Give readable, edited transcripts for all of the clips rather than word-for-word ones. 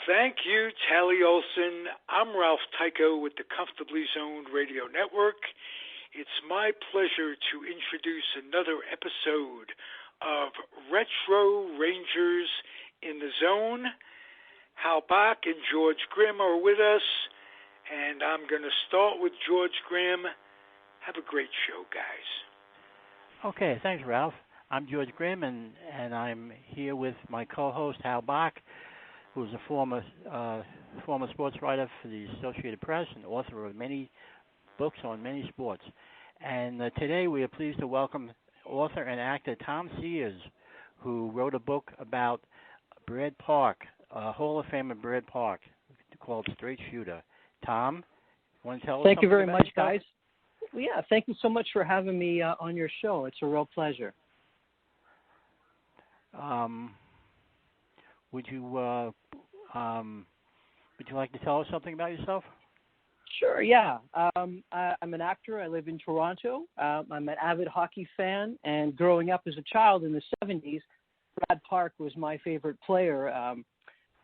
Thank you, Tally Olson. I'm Ralph Tycho with the Comfortably Zoned Radio Network. It's my pleasure to introduce another episode of Retro Rangers in the Zone. Hal Bock and George Grimm are with us, and I'm going to start with George Grimm. Have a great show, guys. Okay, thanks, Ralph. I'm George Grimm, and I'm here with my co-host, Hal Bock, who's a former sports writer for the Associated Press and author of many books on many sports. And today we are pleased to welcome author and actor Thom Sears, who wrote a book about Brad Park, Hall of Famer Brad Park, called Straight Shooter. Thom, want to tell us Thank you something very about much, yourself? guys. Well, yeah, thank you so much for having me on your show. It's a real pleasure. Would you like to tell us something about yourself? Sure, yeah. I'm an actor. I live in Toronto. I'm an avid hockey fan, and growing up as a child in the 70s, Brad Park was my favorite player.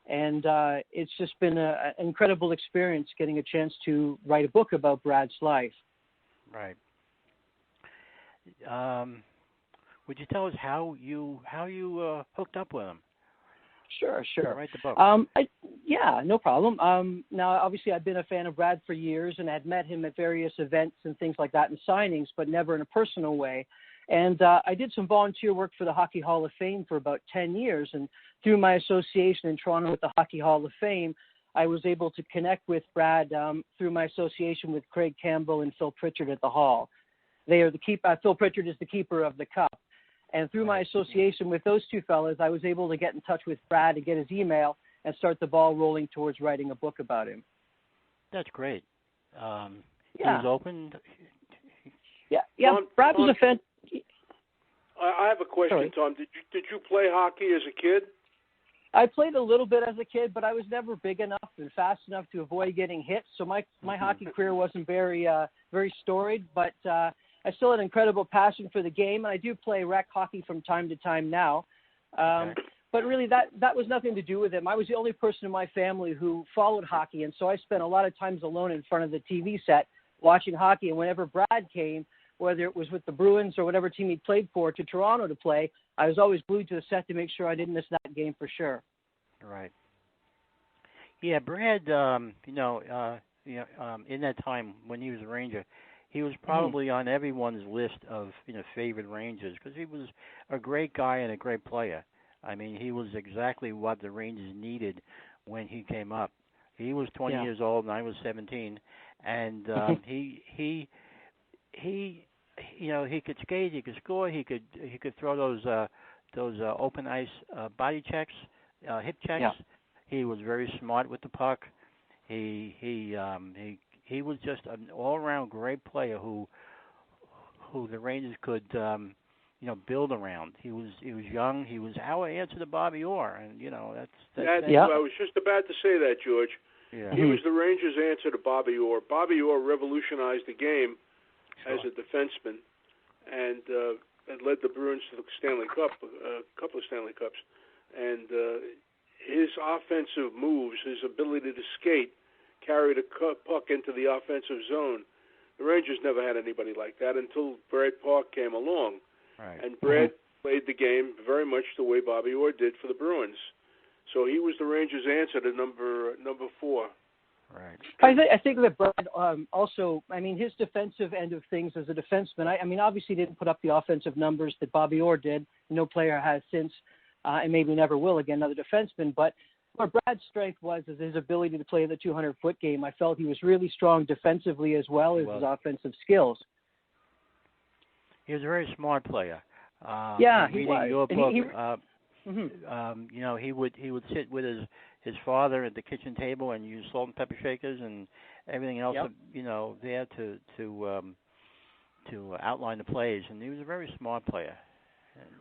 And it's just been an incredible experience getting a chance to write a book about Brad's life. Right. Would you tell us how you hooked up with him? Sure. Write the book. Yeah, no problem. Now, obviously, I've been a fan of Brad for years, and I'd met him at various events and things like that and signings, but never in a personal way. And I did some volunteer work for the Hockey Hall of Fame for about 10 years, and through my association in Toronto with the Hockey Hall of Fame, I was able to connect with Brad through my association with Craig Campbell and Phil Pritchard at the Hall. They are the Phil Pritchard is the keeper of the cup. And through my association with those two fellas, I was able to get in touch with Brad and get his email and start the ball rolling towards writing a book about him. That's great. Yeah. He was open. Yeah. Brad was a fan. I have a question, Sorry. Thom. Did you play hockey as a kid? I played a little bit as a kid, but I was never big enough and fast enough to avoid getting hit. So my hockey career wasn't very storied, but I still had an incredible passion for the game, and I do play rec hockey from time to time now. But really, that was nothing to do with him. I was the only person in my family who followed hockey, and so I spent a lot of times alone in front of the TV set watching hockey. And whenever Brad came, whether it was with the Bruins or whatever team he played for, to Toronto to play, I was always glued to the set to make sure I didn't miss that game for sure. Right. Yeah, Brad. In that time when he was a Ranger, he was probably on everyone's list of favorite Rangers because he was a great guy and a great player. I mean, he was exactly what the Rangers needed when he came up. He was 20 years old and I was 17, and he could skate, he could score, he could throw those open ice body checks, hip checks. Yeah. He was very smart with the puck. He was just an all-around great player who the Rangers could build around. He was young. He was our answer to Bobby Orr, and that's I was just about to say that, George. Yeah. He was the Rangers' answer to Bobby Orr. Bobby Orr revolutionized the game as a defenseman, and led the Bruins to the Stanley Cup, a couple of Stanley Cups. And his offensive moves, his ability to skate, carry the puck into the offensive zone. The Rangers never had anybody like that until Brad Park came along. Right. And Brad played the game very much the way Bobby Orr did for the Bruins. So he was the Rangers' answer to number 4. Right. I think that Brad also, his defensive end of things as a defenseman, obviously didn't put up the offensive numbers that Bobby Orr did. No player has since, and maybe never will again, another defenseman. But what Brad's strength was is his ability to play the 200-foot game. I felt he was really strong defensively as well as his offensive skills. He was a very smart player. He reading was. Your book, he he would sit with his father at the kitchen table and use salt and pepper shakers and everything else, there to outline the plays. And he was a very smart player.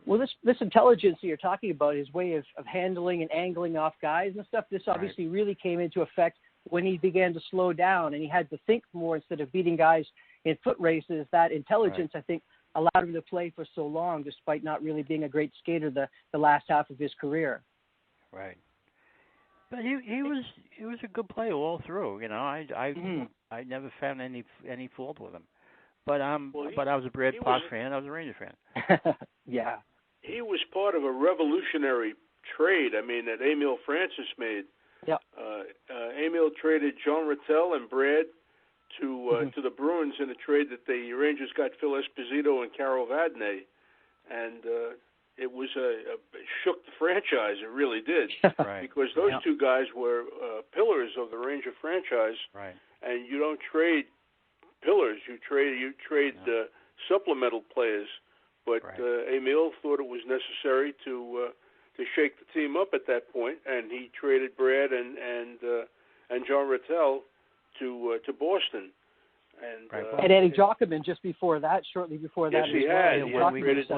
Well, this intelligence that you're talking about, his way of handling and angling off guys and stuff, this obviously really came into effect when he began to slow down and he had to think more instead of beating guys in foot races. That intelligence, I think, allowed him to play for so long despite not really being a great skater the last half of his career. Right. But he was a good player all through. You know, I never found any fault with him. But I was a Brad Park fan. I was a Ranger fan. Yeah. He was part of a revolutionary trade. I mean, that Emil Francis made. Yeah. Emil traded John Rattel and Brad to the Bruins in a trade that the Rangers got Phil Esposito and Carol Vadnais, and it was it shook the franchise. It really did, right. Because those two guys were pillars of the Ranger franchise. Right. And you don't trade pillars. You trade supplemental players. But Emil thought it was necessary to shake the team up at that point, and he traded Brad and John Rattel to Boston. And Eddie Jockman just before that, shortly before that. Yes, he had.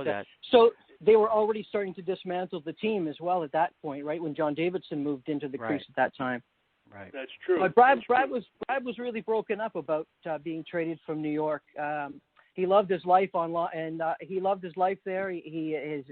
That. So they were already starting to dismantle the team as well at that point, right? When John Davidson moved into the crease at that time. Right. That's true. But Brad was really broken up about being traded from New York. He loved his life and he loved his life there. He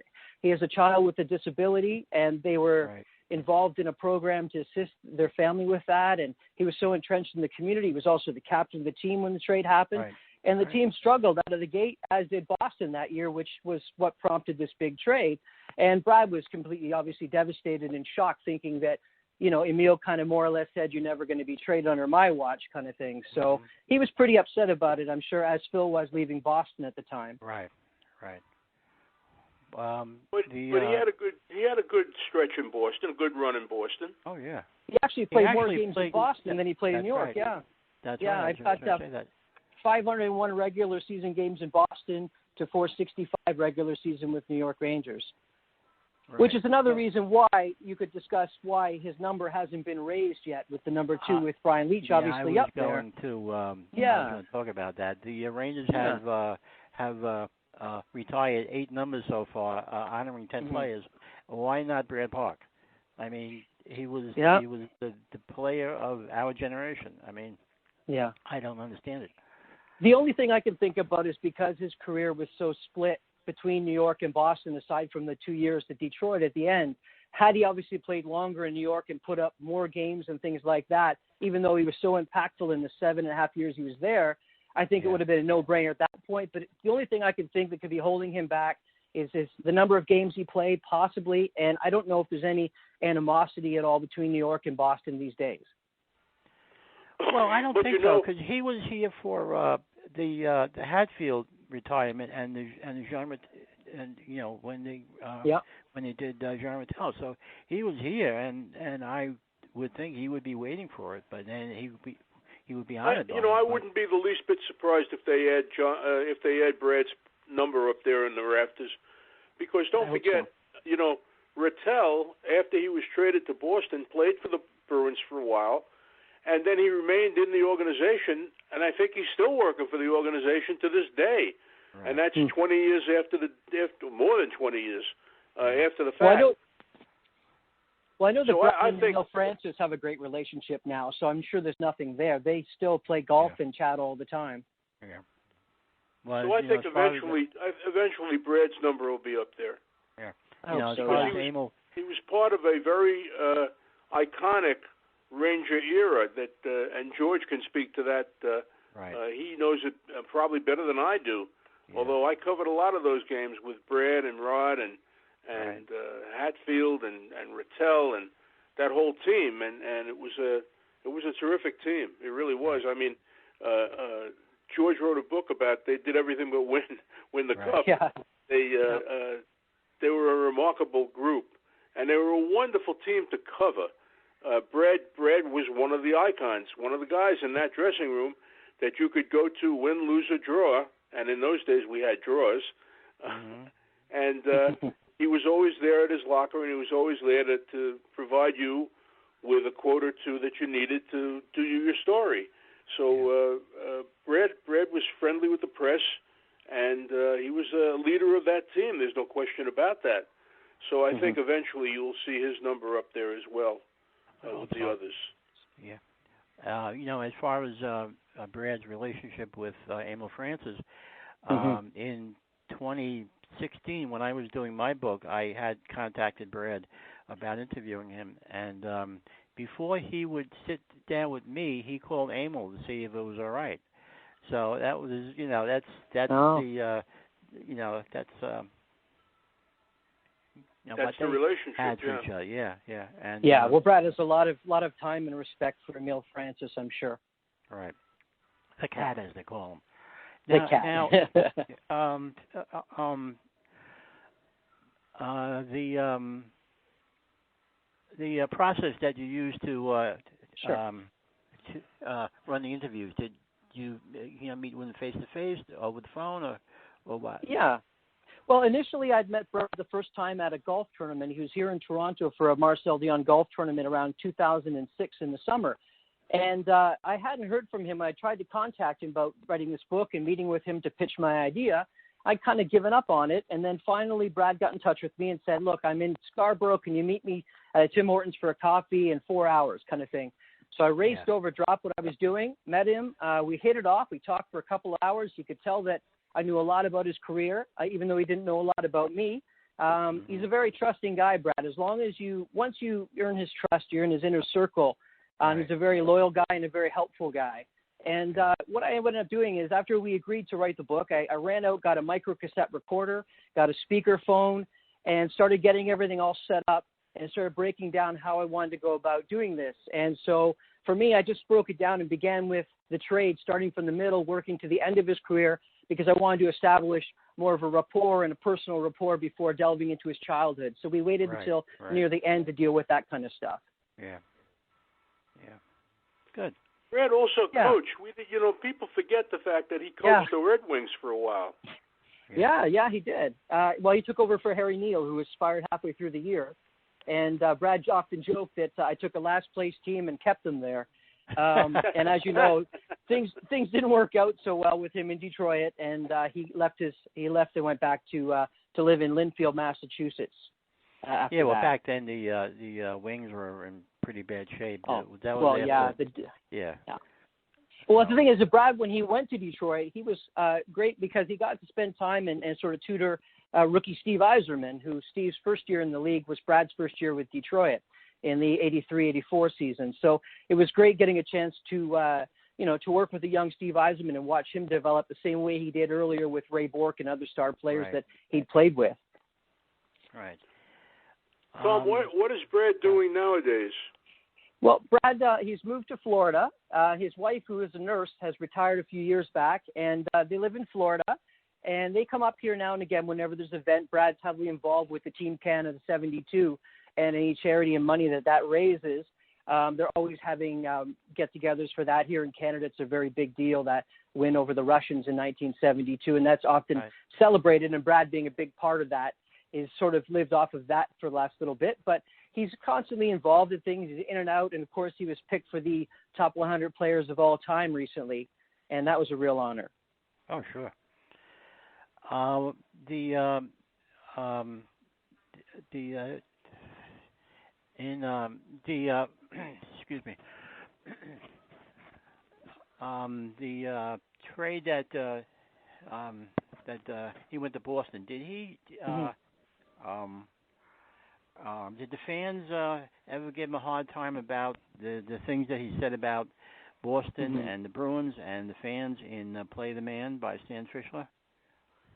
has a child with a disability, and they were involved in a program to assist their family with that. And he was so entrenched in the community. He was also the captain of the team when the trade happened. Right. And the team struggled out of the gate, as did Boston that year, which was what prompted this big trade. And Brad was completely, obviously, devastated and shocked, thinking that, you know, Emil kind of more or less said, "You're never going to be traded under my watch," kind of thing. So he was pretty upset about it, I'm sure, as Phil was leaving Boston at the time. Right. But he had a good stretch in Boston, a good run in Boston. Oh yeah. He actually played more games in Boston than he played in New York. Right. Yeah. That's right. I've got 501 regular season games in Boston to 465 regular season with New York Rangers. Right. Which is another reason why you could discuss why his number hasn't been raised yet with the number 2 with Brian Leach obviously up there. I was going to talk about that. The Rangers have retired 8 numbers so far, honoring 10 players. Why not Brad Park? I mean, he was the player of our generation. I mean, I don't understand it. The only thing I can think about is because his career was so split between New York and Boston, aside from the 2 years at Detroit at the end, had he obviously played longer in New York and put up more games and things like that, even though he was so impactful in the 7.5 years he was there, I think it would have been a no-brainer at that point. But the only thing I can think that could be holding him back is the number of games he played, possibly, and I don't know if there's any animosity at all between New York and Boston these days. Well, I don't think so, because he was here for the Hatfield retirement and the Jean, and you know when they did Jean Rattel. So he was here, and I would think he would be waiting for it, but then he would be honored. I wouldn't be the least bit surprised if they had Brad's number up there in the rafters, because don't forget, Rattel, after he was traded to Boston, played for the Bruins for a while. And then he remained in the organization, and I think he's still working for the organization to this day. Right. And that's 20 years after more than 20 years after the fact. Well, I know that Brian and Emil Francis have a great relationship now, so I'm sure there's nothing there. They still play golf and chat all the time. Yeah. Well, so I think eventually Brad's number will be up there. Yeah. He was part of a very iconic Ranger era that, and George can speak to that. He knows it probably better than I do. Yeah. Although I covered a lot of those games with Brad and Rod and Hatfield and Rattel and that whole team, and it was a terrific team. It really was. I mean, George wrote a book about they did everything but win the cup. Yeah. They were a remarkable group, and they were a wonderful team to cover. Brad was one of the icons, one of the guys in that dressing room that you could go to, win, lose, or draw. And in those days, we had draws. And he was always there at his locker, and he was always there to provide you with a quote or two that you needed to do your story. So Brad was friendly with the press, and he was a leader of that team. There's no question about that. So I think eventually you'll see his number up there as well. With the others. Yeah. As far as Brad's relationship with Emil Francis, in 2016, when I was doing my book, I had contacted Brad about interviewing him, and before he would sit down with me, he called Emil to see if it was all right. So that was, that's the, that's that's the relationship. had for each other. Yeah. And well, Brad has a lot of time and respect for Emil Francis, I'm sure. Right. The cat, as they call him. The cat. The process that you use to Sure. Run the interviews, did you meet with him face to face or with the phone or what? Yeah. Well, initially I'd met Brad the first time at a golf tournament. He was here in Toronto for a Marcel Dion golf tournament around 2006 in the summer. And I hadn't heard from him. I tried to contact him about writing this book and meeting with him to pitch my idea. I'd kind of given up on it. And then finally Brad got in touch with me and said, look, I'm in Scarborough. Can you meet me at Tim Hortons for a coffee in 4 hours kind of thing? So I raced over, dropped what I was doing, met him. We hit it off. We talked for a couple of hours. You could tell that I knew a lot about his career, even though he didn't know a lot about me. He's a very trusting guy, Brad. As long as once you earn his trust, you're in his inner circle. He's a very loyal guy and a very helpful guy. And what I ended up doing is after we agreed to write the book, I ran out, got a microcassette recorder, got a speakerphone, and started getting everything all set up and started breaking down how I wanted to go about doing this. And so for me, I just broke it down and began with the trade, starting from the middle, working to the end of his career, because I wanted to establish more of a rapport and a personal rapport before delving into his childhood. So we waited until near the end to deal with that kind of stuff. Yeah. Good. Brad also coached. People forget the fact that he coached the Red Wings for a while. Yeah, he did. Well, he took over for Harry Neal, who was fired halfway through the year. And Brad often joked that I took a last-place team and kept them there. And as you know, things didn't work out so well with him in Detroit, and he left and went back to live in Linfield, Massachusetts. Well, back then the Wings were in pretty bad shape. Well, the thing is that Brad, when he went to Detroit, he was great because he got to spend time and sort of tutor rookie Steve Yzerman, who Steve's first year in the league was Brad's first year with Detroit in the 83-84 season. So it was great getting a chance to work with a young Steve Yzerman and watch him develop the same way he did earlier with Ray Bourque and other star players that he'd played with. Right. Thom, what is Brad doing nowadays? Well, Brad, he's moved to Florida. His wife, who is a nurse, has retired a few years back, and they live in Florida. And they come up here now and again whenever there's an event. Brad's heavily involved with the Team Canada 72 and any charity and money that raises. They're always having get-togethers for that here in Canada. It's a very big deal, that win over the Russians in 1972, and that's often celebrated, and Brad being a big part of that is sort of lived off of that for the last little bit. But he's constantly involved in things. He's in and out, and, of course, he was picked for the top 100 players of all time recently, and that was a real honor. Oh, sure. Excuse me. The trade that he went to Boston. Did he? Did the fans ever give him a hard time about the things that he said about Boston and the Bruins and the fans in "Play the Man" by Stan Fischler?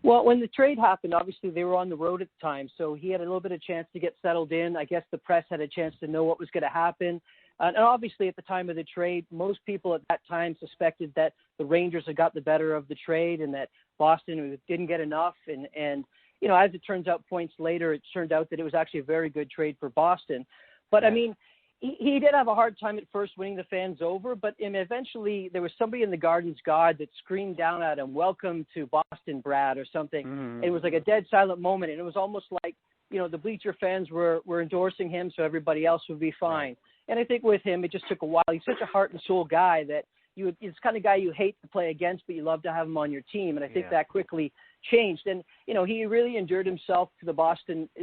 Well, when the trade happened, obviously they were on the road at the time, so he had a little bit of chance to get settled in. I guess the press had a chance to know what was going to happen. And obviously at the time of the trade, most people at that time suspected that the Rangers had got the better of the trade and that Boston didn't get enough. And as it turns out, points later, it turned out that it was actually a very good trade for Boston. But, I mean, he did have a hard time at first winning the fans over, but eventually there was somebody in the Garden's God that screamed down at him, "Welcome to Boston, Brad," or something. And it was like a dead silent moment, and it was almost like, the bleacher fans were endorsing him so everybody else would be fine. Right. And I think with him, it just took a while. He's such a heart and soul guy that he's the kind of guy you hate to play against, but you love to have him on your team. And I think that quickly changed. And, he really endured himself to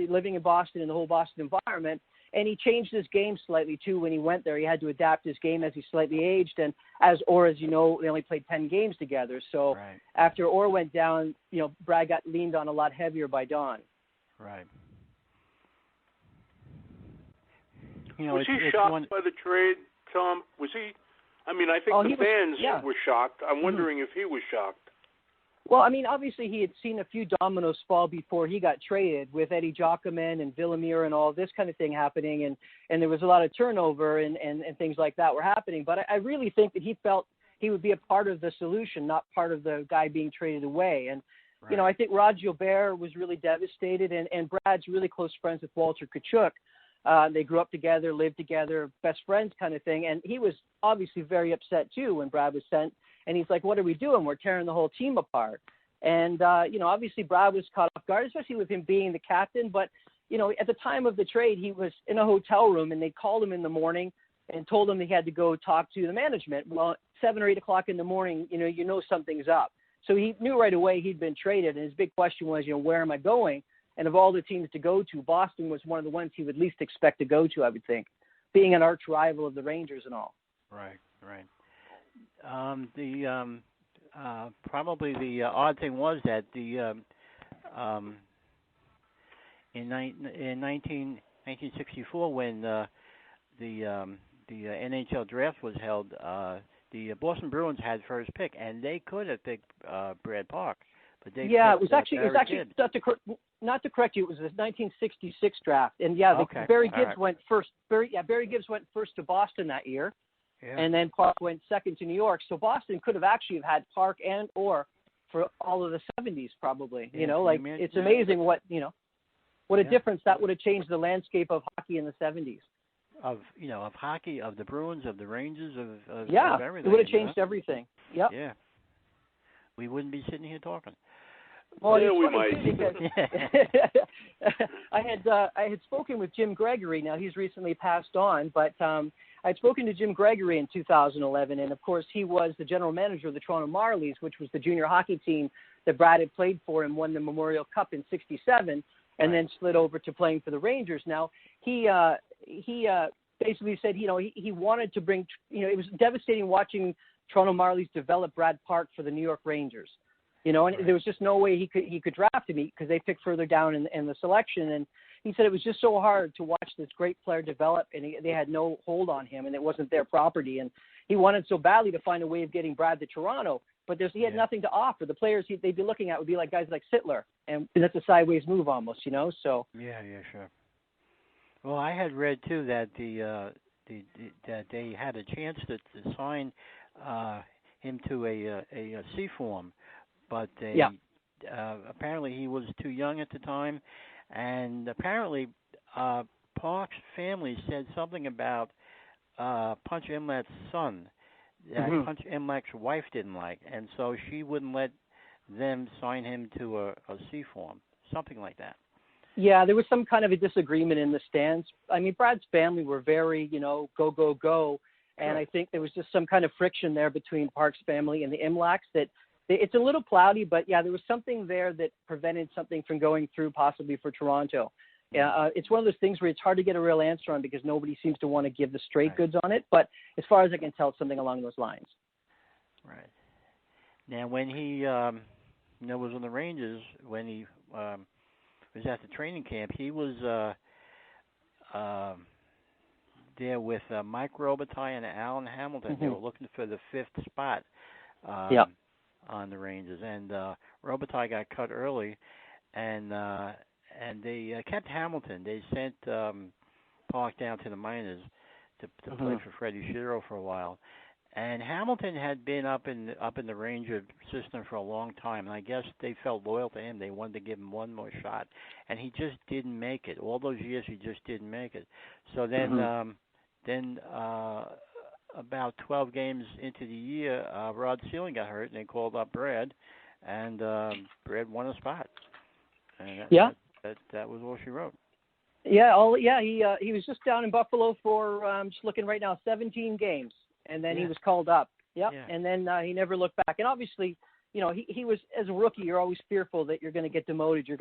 living in Boston and the whole Boston environment. And he changed his game slightly, too, when he went there. He had to adapt his game as he slightly aged. And as you know, they only played 10 games together. So after Orr went down, Brad got leaned on a lot heavier by Don. Right. Was he shocked by the trade, Thom? Was he? I mean, I think the fans were shocked. I'm wondering if he was shocked. Well, I mean, obviously he had seen a few dominoes fall before he got traded, with Eddie Jockerman and Villemure and all this kind of thing happening, and there was a lot of turnover and things like that were happening. But I really think that he felt he would be a part of the solution, not part of the guy being traded away. And, you know, I think Rod Gilbert was really devastated, and Brad's really close friends with Walter Tkachuk. They grew up together, lived together, best friends kind of thing. And he was obviously very upset, too, when Brad was sent. And he's like, what are we doing? We're tearing the whole team apart. And, you know, obviously Brad was caught off guard, especially with him being the captain. But, you know, at the time of the trade, he was in a hotel room, and they called him in the morning and told him he had to go talk to the management. Well, 7 or 8 o'clock in the morning, you know something's up. So he knew right away he'd been traded. And his big question was, you know, where am I going? And of all the teams to go to, Boston was one of the ones he would least expect to go to, I would think, being an arch rival of the Rangers and all. Right. Probably the odd thing was that in 1964, when the NHL draft was held, the Boston Bruins had first pick, and they could have picked Brad Park, but they it was actually not to correct you, it was the 1966 draft, and Barry Gibbs went first. Barry Gibbs went first to Boston that year. Yeah. And then Park went second to New York. So Boston could have actually had Park and or for all of the 70s probably. Yeah, you know, like it's amazing what a difference that would have changed the landscape of hockey in the 70s. Of hockey, of the Bruins, of the Rangers, of everything. It would have changed everything. Yep. Yeah. We wouldn't be sitting here talking. Well, we might. I had spoken with Jim Gregory. Now he's recently passed on, but I'd spoken to Jim Gregory in 2011, and of course he was the general manager of the Toronto Marlies, which was the junior hockey team that Brad had played for and won the Memorial Cup in '67, and then slid over to playing for the Rangers. Now he basically said he wanted to bring it was devastating watching Toronto Marlies develop Brad Park for the New York Rangers. And there was just no way he could draft him because they picked further down in the selection. And he said it was just so hard to watch this great player develop, and they had no hold on him, and it wasn't their property. And he wanted so badly to find a way of getting Brad to Toronto, but he had nothing to offer. The players they'd be looking at would be like guys like Sittler, and that's a sideways move almost, So yeah, sure. Well, I had read too that that they had a chance to sign him to a C form. But apparently he was too young at the time, and apparently Park's family said something about Punch Imlet's son that Punch Imlet's wife didn't like, and so she wouldn't let them sign him to a C form, something like that. Yeah, there was some kind of a disagreement in the stands. I mean, Brad's family were very, go, and I think there was just some kind of friction there between Park's family and the Imlets that. It's a little cloudy, but there was something there that prevented something from going through possibly for Toronto. It's one of those things where it's hard to get a real answer on because nobody seems to want to give the straight goods on it. But as far as I can tell, it's something along those lines. Right. Now, when he was on the Rangers, when he was at the training camp, he was there with Mike Robitaille and Alan Hamilton. They were looking for the fifth spot. On the Rangers, and Robitaille got cut early, and they kept Hamilton. They sent Park down to the minors to play for Freddie Shero for a while, and Hamilton had been up in the Ranger system for a long time, and I guess they felt loyal to him. They wanted to give him one more shot, and he just didn't make it. All those years, he just didn't make it. So then about 12 games into the year, Rod Sealing got hurt, and they called up Brad, and Brad won a spot. And that was all she wrote. Yeah, he was just down in Buffalo for just looking right now, 17 games, and then he was called up. And then he never looked back. And obviously, he was, as a rookie, you're always fearful that you're going to get demoted. You're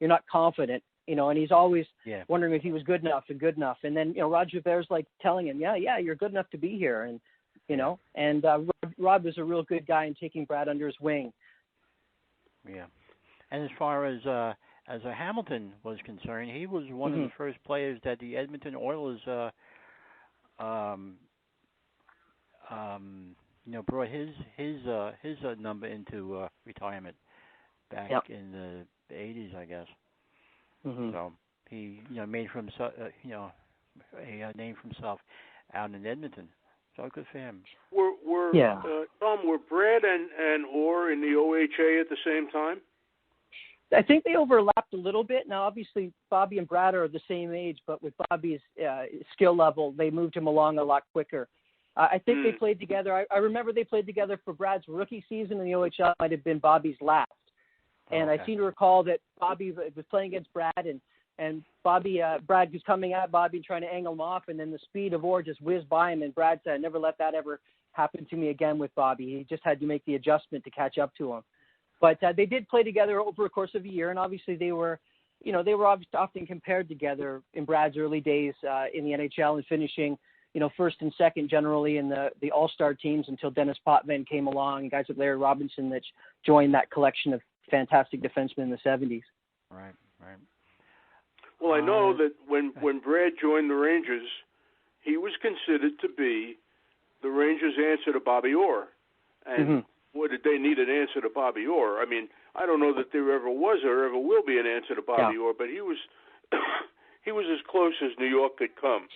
not confident, and he's always wondering if he was good enough. And then, Roger Bear's like telling him, you're good enough to be here. And, and Rod was a real good guy in taking Brad under his wing. Yeah. And as far as as a Hamilton was concerned, he was one of the first players that the Edmonton Oilers, brought his number into retirement back in the 80s, I guess. So he, made for himself, a name for himself out in Edmonton. So good for him. Thom, were Brad and Orr in the OHA at the same time? I think they overlapped a little bit. Now, obviously, Bobby and Brad are the same age, but with Bobby's skill level, they moved him along a lot quicker. I think they played together. I remember they played together for Brad's rookie season in the OHL. Might have been Bobby's last. And I seem to recall that Bobby was playing against Brad, and Brad was coming at Bobby and trying to angle him off, and then the speed of Orr just whizzed by him, and Brad said, "Never let that ever happen to me again with Bobby." He just had to make the adjustment to catch up to him. But they did play together over a course of a year, and obviously they were often compared together in Brad's early days in the NHL and finishing, first and second generally in the All-Star teams until Dennis Potvin came along and guys like Larry Robinson that joined that collection of fantastic defensemen in the 70s. Right. Well, I know that when Brad joined the Rangers, he was considered to be the Rangers' answer to Bobby Orr. And boy, did they need an answer to Bobby Orr. I mean, I don't know that there ever was or ever will be an answer to Bobby Orr, but he was he was as close as New York could come.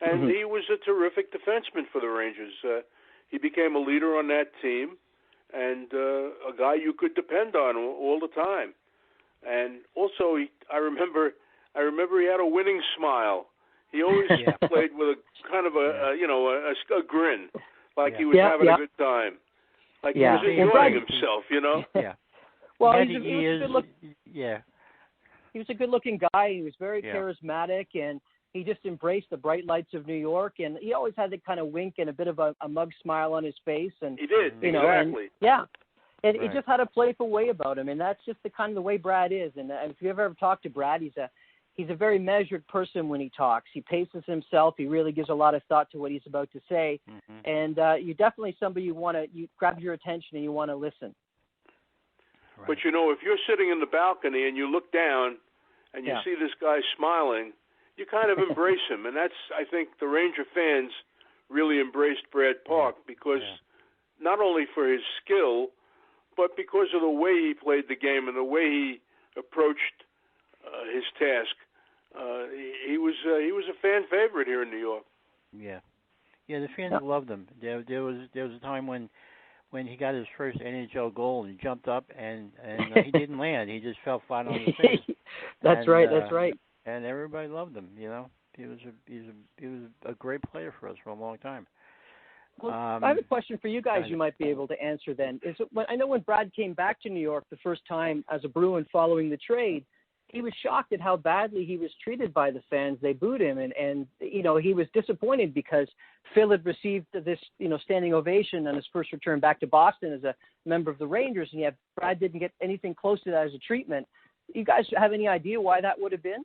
And he was a terrific defenseman for the Rangers. He became a leader on that team and a guy you could depend on all the time. And also, I remember he had a winning smile. He always played with a kind of a grin, like he was having a good time, like he was enjoying himself, Yeah. Well, he was a good-looking guy. He was very charismatic, and he just embraced the bright lights of New York. And he always had that kind of wink and a bit of a mug smile on his face. And he did, exactly. And he just had a playful way about him, and that's just the kind of the way Brad is. And if you ever talked to Brad, he's a very measured person when he talks. He paces himself. He really gives a lot of thought to what he's about to say. And you're definitely somebody you grab your attention and you want to listen. Right. But, if you're sitting in the balcony and you look down and you see this guy smiling, you kind of embrace him. And that's, I think, the Ranger fans really embraced Brad Park because not only for his skill, but because of the way he played the game and the way he approached his task. He was a fan favorite here in New York. Yeah, the fans loved him. There was a time when he got his first NHL goal and he jumped up and he didn't land. He just fell flat on his face. That's right. And everybody loved him. He was a great player for us for a long time. Well, I have a question for you guys you might be able to answer then. I know when Brad came back to New York the first time as a Bruin following the trade, he was shocked at how badly he was treated by the fans. They booed him, and he was disappointed because Phil had received this, standing ovation on his first return back to Boston as a member of the Rangers, and yet Brad didn't get anything close to that as a treatment. You guys have any idea why that would have been?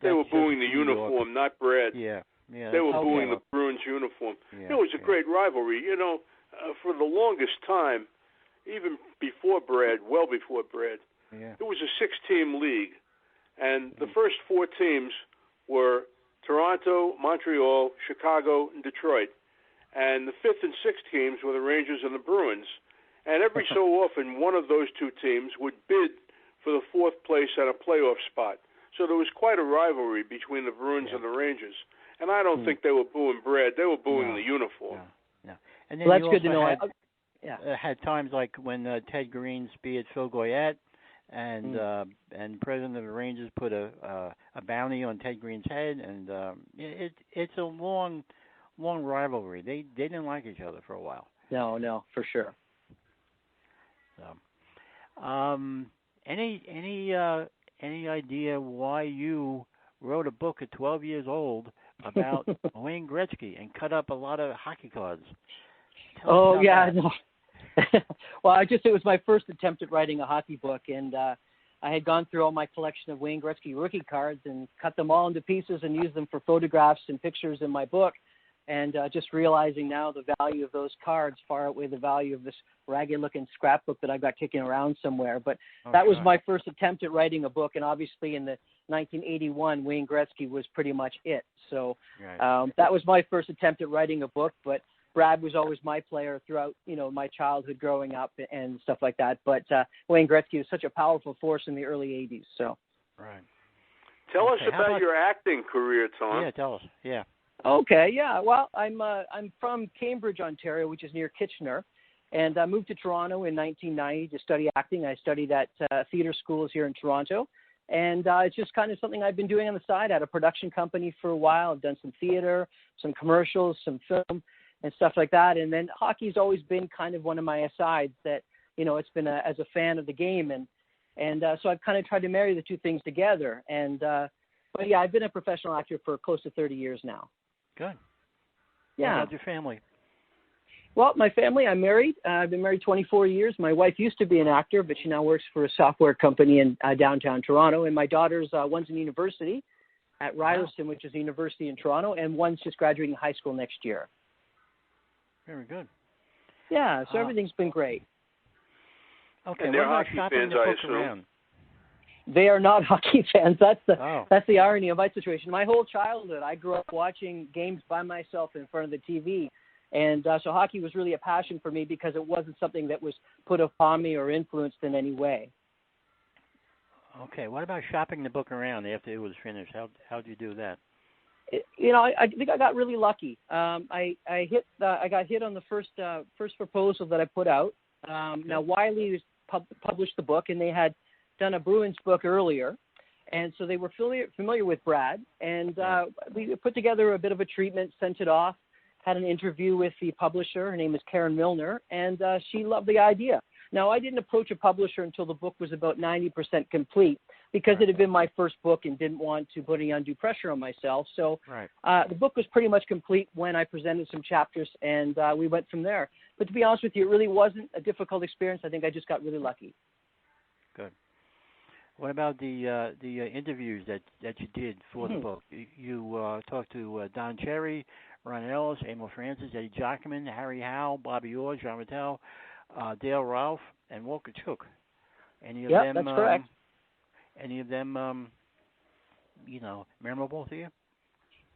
They were booing the uniform, not Brad. Yeah, they were booing the Bruins uniform. It was a great rivalry. For the longest time, even before Brad, well before Brad, it was a 6-team league. And the first 4 teams were Toronto, Montreal, Chicago, and Detroit. And the 5th and 6th teams were the Rangers and the Bruins. And every so often, one of those 2 teams would bid for the 4th place at a playoff spot. So there was quite a rivalry between the Bruins and the Rangers. And I don't think they were booing Brad. They were booing the uniform. No. And then that's good to know. Had times like when Ted Green speared Phil Goyette, and President of the Rangers put a bounty on Ted Green's head, and it's a long rivalry. They didn't like each other for a while. No, for sure. So, any idea why you wrote a book at 12 years old about Wayne Gretzky and cut up a lot of hockey cards? No. Well, it was my first attempt at writing a hockey book, and I had gone through all my collection of Wayne Gretzky rookie cards and cut them all into pieces and used them for photographs and pictures in my book. And just realizing now the value of those cards far outweigh the value of this ragged-looking scrapbook that I've got kicking around somewhere. But that was my first attempt at writing a book, and obviously in the 1981, Wayne Gretzky was pretty much it. So that was my first attempt at writing a book, but Brad was always my player throughout, my childhood growing up and stuff like that. But Wayne Gretzky was such a powerful force in the early 80s. So. Right. Tell us about your acting career, Thom. Yeah, tell us. Yeah. Okay, yeah. Well, I'm from Cambridge, Ontario, which is near Kitchener, and I moved to Toronto in 1990 to study acting. I studied at theater schools here in Toronto, and it's just kind of something I've been doing on the side. I had a production company for a while. I've done some theater, some commercials, some film, and stuff like that. And then hockey's always been kind of one of my asides that, it's been as a fan of the game, and so I've kind of tried to marry the two things together. And but yeah, I've been a professional actor for close to 30 years now. Good. Yeah. What about your family? Well, my family, I'm married. I've been married 24 years. My wife used to be an actor, but she now works for a software company in downtown Toronto. And my daughters, one's in university at Ryerson, which is a university in Toronto, and one's just graduating high school next year. Very good. Yeah, so everything's been great. Okay, and they're what about hockey shopping fans, the I book assume. around? They are not hockey fans. That's the irony of my situation. My whole childhood, I grew up watching games by myself in front of the TV. And so hockey was really a passion for me because it wasn't something that was put upon me or influenced in any way. Okay, what about shopping the book around after it was finished? How did you do that? I think I got really lucky. I got hit on the first proposal that I put out. Now Wiley published the book, and they had done a Bruins book earlier, and so they were familiar with Brad, and we put together a bit of a treatment, sent it off, had an interview with the publisher. Her name is Karen Milner, and she loved the idea. Now, I didn't approach a publisher until the book was about 90% complete because it had been my first book and didn't want to put any undue pressure on myself. So the book was pretty much complete when I presented some chapters, and we went from there. But to be honest with you, it really wasn't a difficult experience. I think I just got really lucky. Good. What about the interviews that you did for the book? You talked to Don Cherry, Ron Ellis, Emil Francis, Eddie Jockman, Harry Howe, Bobby Orr, Jean Rattel, Dale Ralph, and Walker Chook. Any of them? That's correct. Any of them, memorable to you?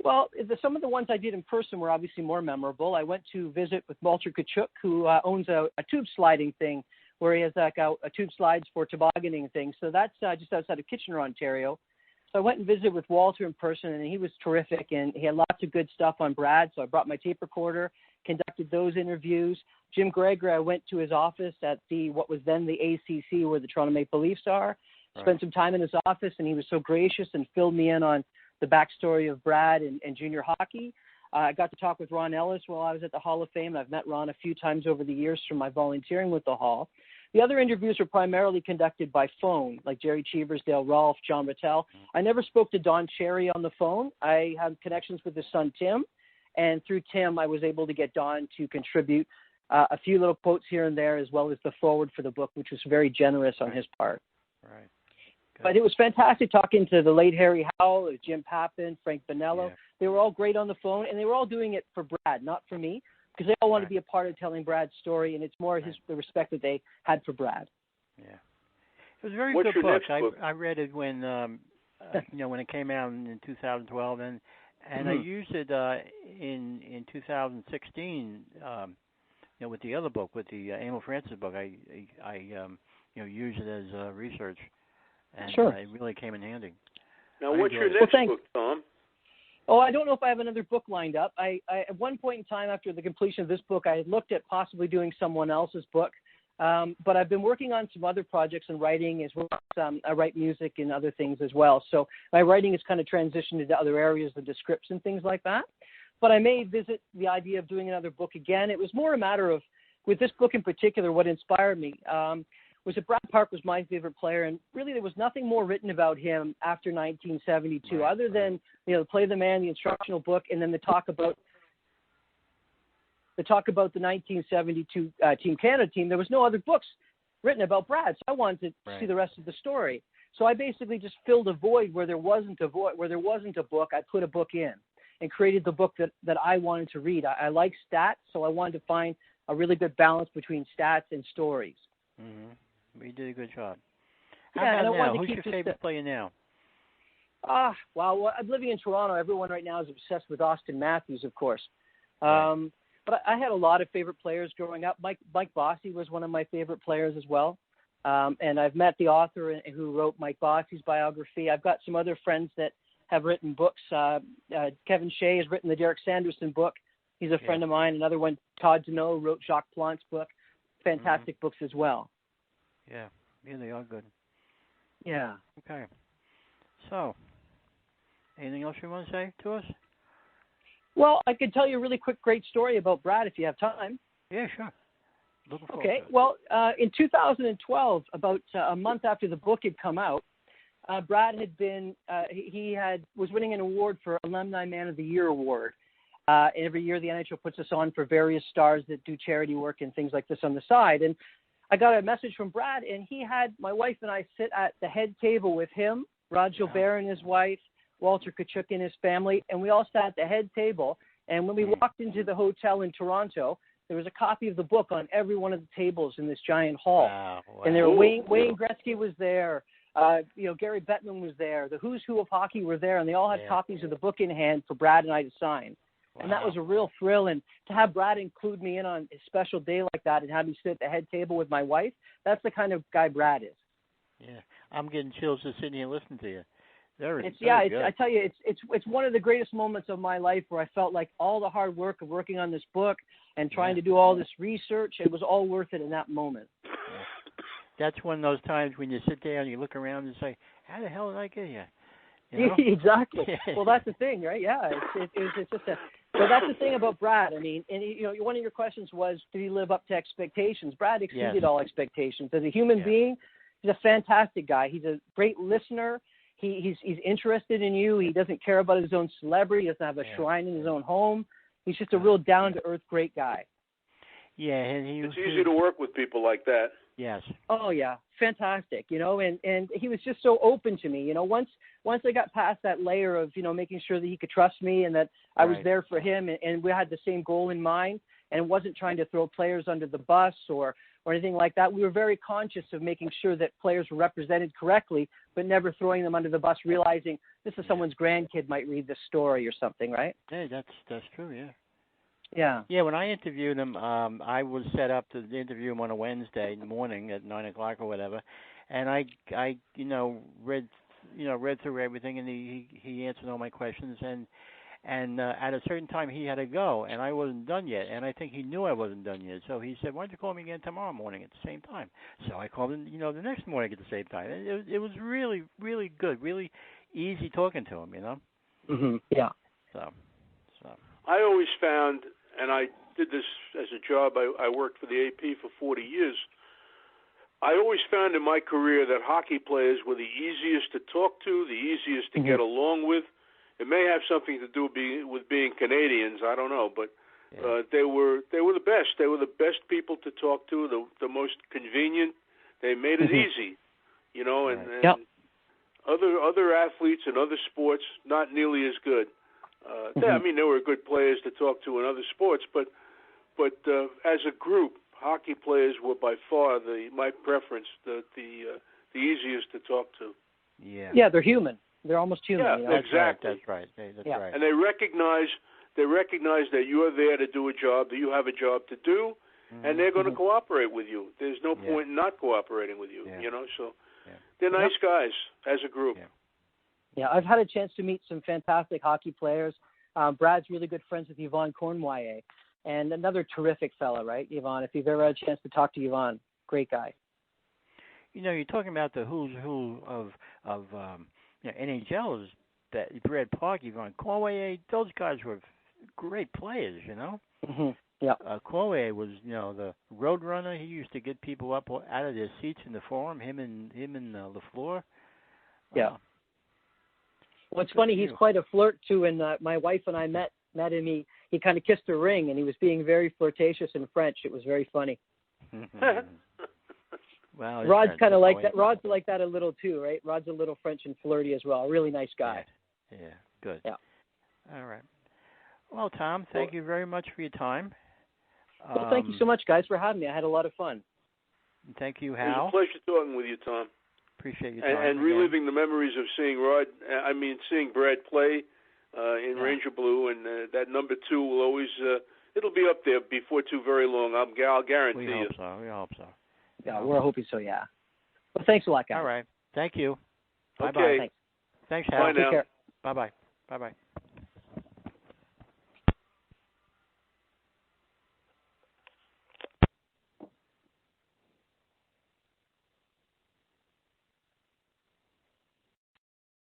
Well, some of the ones I did in person were obviously more memorable. I went to visit with Walter Kachuk, who owns a tube sliding thing where he has a tube slides for tobogganing and things. So that's just outside of Kitchener, Ontario. So I went and visited with Walter in person, and he was terrific, and he had lots of good stuff on Brad. So I brought my tape recorder, conducted those interviews. Jim Gregory, I went to his office at what was then the ACC, where the Toronto Maple Leafs are. Spent some time in his office, and he was so gracious and filled me in on the backstory of Brad and junior hockey. I got to talk with Ron Ellis while I was at the Hall of Fame. I've met Ron a few times over the years from my volunteering with the Hall. The other interviews were primarily conducted by phone, like Jerry Cheevers, Dale Rolfe, John Rattel. I never spoke to Don Cherry on the phone. I have connections with his son, Tim, and through Tim, I was able to get Don to contribute a few little quotes here and there, as well as the foreword for the book, which was very generous on his part. Right. Good. But it was fantastic talking to the late Harry Howell, Jim Pappin, Frank Bonello. Yeah. They were all great on the phone, and they were all doing it for Brad, not for me, because they all want to be a part of telling Brad's story, and it's more the respect that they had for Brad. Yeah, it was a very good book. I read it when when it came out in 2012, and I used it in 2016. With the other book, with the Emil Francis book, I used it as research, and it really came in handy. Now, what's your next book, Thom? Oh, I don't know if I have another book lined up. I at one point in time after the completion of this book, I had looked at possibly doing someone else's book, but I've been working on some other projects and writing as well. I write music and other things as well. So my writing has kind of transitioned into other areas, the scripts and things like that. But I may visit the idea of doing another book again. It was more a matter of, with this book in particular, what inspired me was that Brad Park was my favorite player, and really there was nothing more written about him after 1972, other than Play the Man, the instructional book, and then the talk about the 1972 Team Canada team. There was no other books written about Brad, so I wanted to see the rest of the story. So I basically just filled a void where there wasn't a book. I put a book in, and created the book that I wanted to read. I like stats, so I wanted to find a really good balance between stats and stories. Mm-hmm. You did a good job. How about now? Who's your favorite player now? Well, I'm living in Toronto. Everyone right now is obsessed with Austin Matthews, of course. Right. But I had a lot of favorite players growing up. Mike Bossy was one of my favorite players as well. And I've met the author who wrote Mike Bossy's biography. I've got some other friends that have written books. Kevin Shea has written the Derek Sanderson book. He's a friend of mine. Another one, Todd Deneau, wrote Jacques Plante's book. Fantastic books as well. Yeah, they are good. Yeah. Okay. So, anything else you want to say to us? Well, I could tell you a really quick, great story about Brad if you have time. Yeah, sure. Okay. Well, in 2012, about a month after the book had come out, Brad had been was winning an award for Alumni Man of the Year award. Every year, the NHL puts us on for various stars that do charity work and things like this on the side. And I got a message from Brad, and he had my wife and I sit at the head table with him, Rod Gilbert and his wife, Walter Kachuk and his family, and we all sat at the head table. And when we walked into the hotel in Toronto, there was a copy of the book on every one of the tables in this giant hall. Wow. And there Wayne Gretzky was there. Gary Bettman was there. The who's who of hockey were there, and they all had copies of the book in hand for Brad and I to sign. Wow. And that was a real thrill. And to have Brad include me in on a special day like that and have me sit at the head table with my wife, that's the kind of guy Brad is. Yeah, I'm getting chills just sitting here listening to you. Very good. I tell you, it's one of the greatest moments of my life where I felt like all the hard work of working on this book and trying to do all this research, it was all worth it in that moment. Yeah. That's one of those times when you sit there and you look around and say, how the hell did I get here? You know? Exactly. Well, that's the thing, right? Yeah, it's just so that's the thing about Brad. I mean, and one of your questions was, did he live up to expectations? Brad exceeded all expectations. As a human being, he's a fantastic guy. He's a great listener. He's interested in you. He doesn't care about his own celebrity. He doesn't have a shrine in his own home. He's just a real down-to-earth, great guy. Yeah, and it's easy to work with people like that. Yes. Oh yeah, fantastic. And he was just so open to me. Once I got past that layer of making sure that he could trust me and that I was there for him, and we had the same goal in mind, and wasn't trying to throw players under the bus or anything like that. We were very conscious of making sure that players were represented correctly, but never throwing them under the bus, realizing this is someone's grandkid might read this story or something, right? Yeah, that's true, yeah. Yeah. Yeah, when I interviewed him, I was set up to interview him on a Wednesday in the morning at 9:00 or whatever, and I read through everything, and he answered all my questions, and at a certain time he had to go, and I wasn't done yet, and I think he knew I wasn't done yet, so he said, why don't you call me again tomorrow morning at the same time? So I called him, the next morning at the same time. It was really, really good, really easy talking to him, Mm-hmm. Yeah. So. I always found, and I did this as a job, I worked for the AP for 40 years, I always found in my career that hockey players were the easiest to talk to, the easiest to get along with. It may have something to do with being Canadians, I don't know, but they were the best. They were the best people to talk to, the most convenient. They made it easy, and other athletes in other sports, not nearly as good. They were good players to talk to in other sports, but as a group, hockey players were by far my preference, the easiest to talk to. Yeah. Yeah, they're human. They're almost human. Yeah, exactly. That's right. That's right. And they recognize that you are there to do a job, that you have a job to do, and they're going to cooperate with you. There's no point in not cooperating with you. So they're nice guys as a group. Yeah, I've had a chance to meet some fantastic hockey players. Brad's really good friends with Yvonne Cornwallis, and another terrific fella, right, Yvonne? If you've ever had a chance to talk to Yvonne, great guy. You're talking about the who's who of NHL is that Brad Park, Yvonne Cornwallis. Those guys were great players, Mm-hmm. Yeah. Cornwallis was, the road runner. He used to get people up out of their seats in the forum. Him and LaFleur. Yeah. Well, it's funny. He's quite a flirt too. And my wife and I met him. He kind of kissed her ring, and he was being very flirtatious in French. It was very funny. Well, Rod's kind of like that. Rod's like that a little too, right? Rod's a little French and flirty as well. A really nice guy. Yeah. Good. Yeah. All right. Well, Thom, thank you very much for your time. Well, thank you so much, guys, for having me. I had a lot of fun. Thank you, It Hal. was a pleasure talking with you, Thom. Appreciate your time. And reliving the memories of seeing Brad play in Ranger Blue, and that number 2 will always, it'll be up there before too very long. I'll guarantee you. We hope so. Yeah, we're hoping so, yeah. Well, thanks a lot, guys. All right. Thank you. Bye-bye. Okay. Thanks. Thanks, Hal. Bye now. Take care. Bye-bye. Bye-bye.